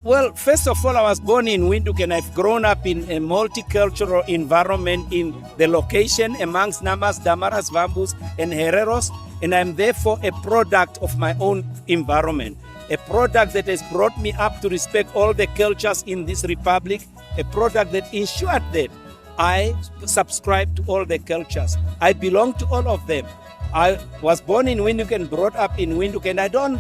Well, first of all, I was born in Windhoek and I've grown up in a multicultural environment in the location amongst Namas, Damaras, Vambus, and Hereros. And I'm therefore a product of my own environment, a product that has brought me up to respect all the cultures in this republic, a product that ensured that I subscribe to all the cultures. I belong to all of them. I was born in Windhoek and brought up in Windhoek, and I don't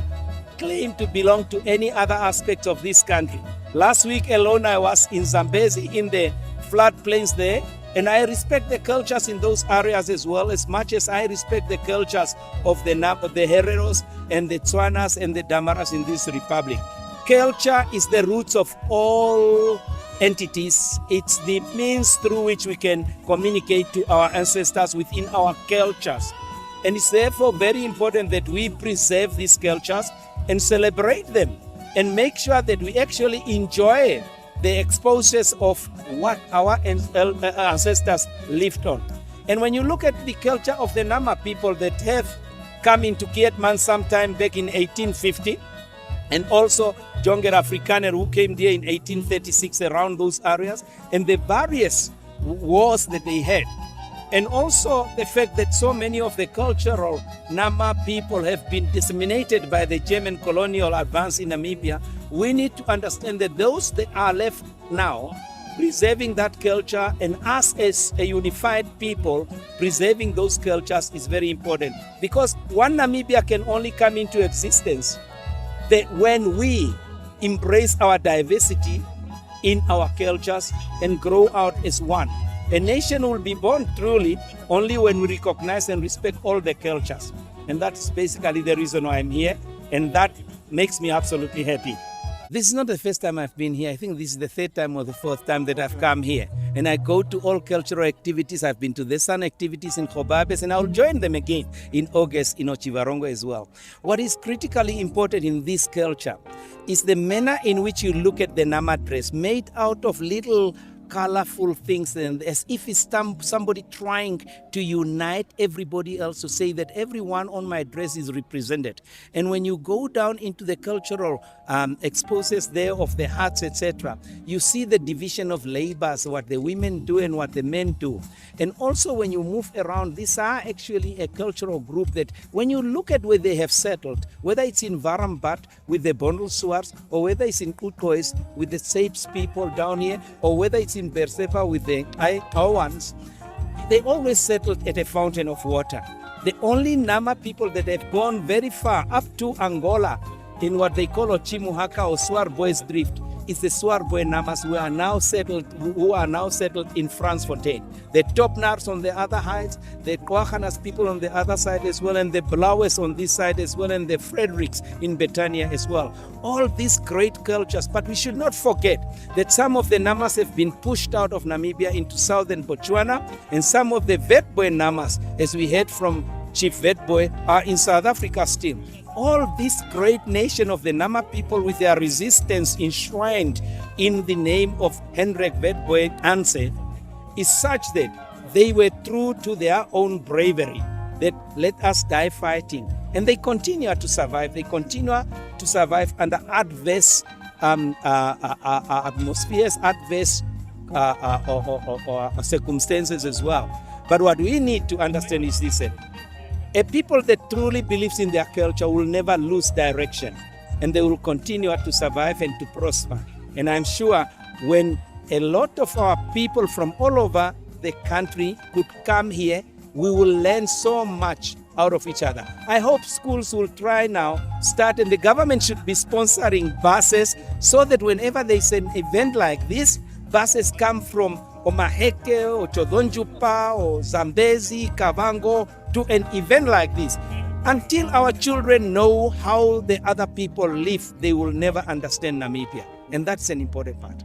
claim to belong to any other aspect of this country. Last week alone, I was in Zambezi in the floodplains there, and I respect the cultures in those areas as well, as much as I respect the cultures of the Hereros and the Tswanas and the Damaras in this republic. Culture is the roots of all entities. It's the means through which we can communicate to our ancestors within our cultures. And it's therefore very important that we preserve these cultures and celebrate them and make sure that we actually enjoy the exposures of what our ancestors lived on. And when you look at the culture of the Nama people that have come into Keetmanshoop sometime back in 1850, and also Jonger Afrikaner who came there in 1836 around those areas, and the various wars that they had. And also the fact that so many of the cultural Nama people have been disseminated by the German colonial advance in Namibia, we need to understand that those that are left now, preserving that culture, and us as a unified people, preserving those cultures is very important. Because one Namibia can only come into existence that when we embrace our diversity in our cultures and grow out as one. A nation will be born truly only when we recognize and respect all the cultures. And that's basically the reason why I'm here, and that makes me absolutely happy. This is not the first time I've been here. I think this is the third time or the fourth time that I've come here. And I go to all cultural activities. I've been to the Sun activities in Kobabes, and I'll join them again in August in Ochivarongo as well. What is critically important in this culture is the manner in which you look at the Nama dress, made out of little colorful things, and as if it's somebody trying to unite everybody else, to say that everyone on my dress is represented. And when you go down into the cultural exposes there of the huts, etc., you see the division of labors, what the women do and what the men do. And also when you move around, these are actually a cultural group that when you look at where they have settled, whether it's in Varambat with the Bondel Suars, or whether it's in Utois with the Sapes people down here, or whether it's in Bersepa with the Iowans, they always settled at a fountain of water. The only Nama people that have gone very far up to Angola in what they call Ochimuhaka or Swar Boys Drift is the Swar Boy Namas who are now settled in Fransfontein. The Topnars on the other side, the Kwahanas people on the other side as well, and the Blaues on this side as well, and the Fredericks in Betania as well. All these great cultures, but we should not forget that some of the Namas have been pushed out of Namibia into southern Botswana, and some of the Wetboy Namas, as we heard from Chief Wetboy, are in South Africa still. All this great nation of the Nama people with their resistance enshrined in the name of Hendrik Wetboy Anse is such that they were true to their own bravery, that let us die fighting. And they continue to survive. They continue to survive under adverse atmospheres, adverse circumstances as well. But what we need to understand is this: a people that truly believes in their culture will never lose direction, and they will continue to survive and to prosper. And I'm sure when a lot of our people from all over the country could come here, we will learn so much out of each other. I hope schools will try now, start, and the government should be sponsoring buses so that whenever there's an event like this, buses come from Omaheke or Chodonjupa or Zambezi, Kavango to an event like this. Until our children know how the other people live, they will never understand Namibia. And that's an important part.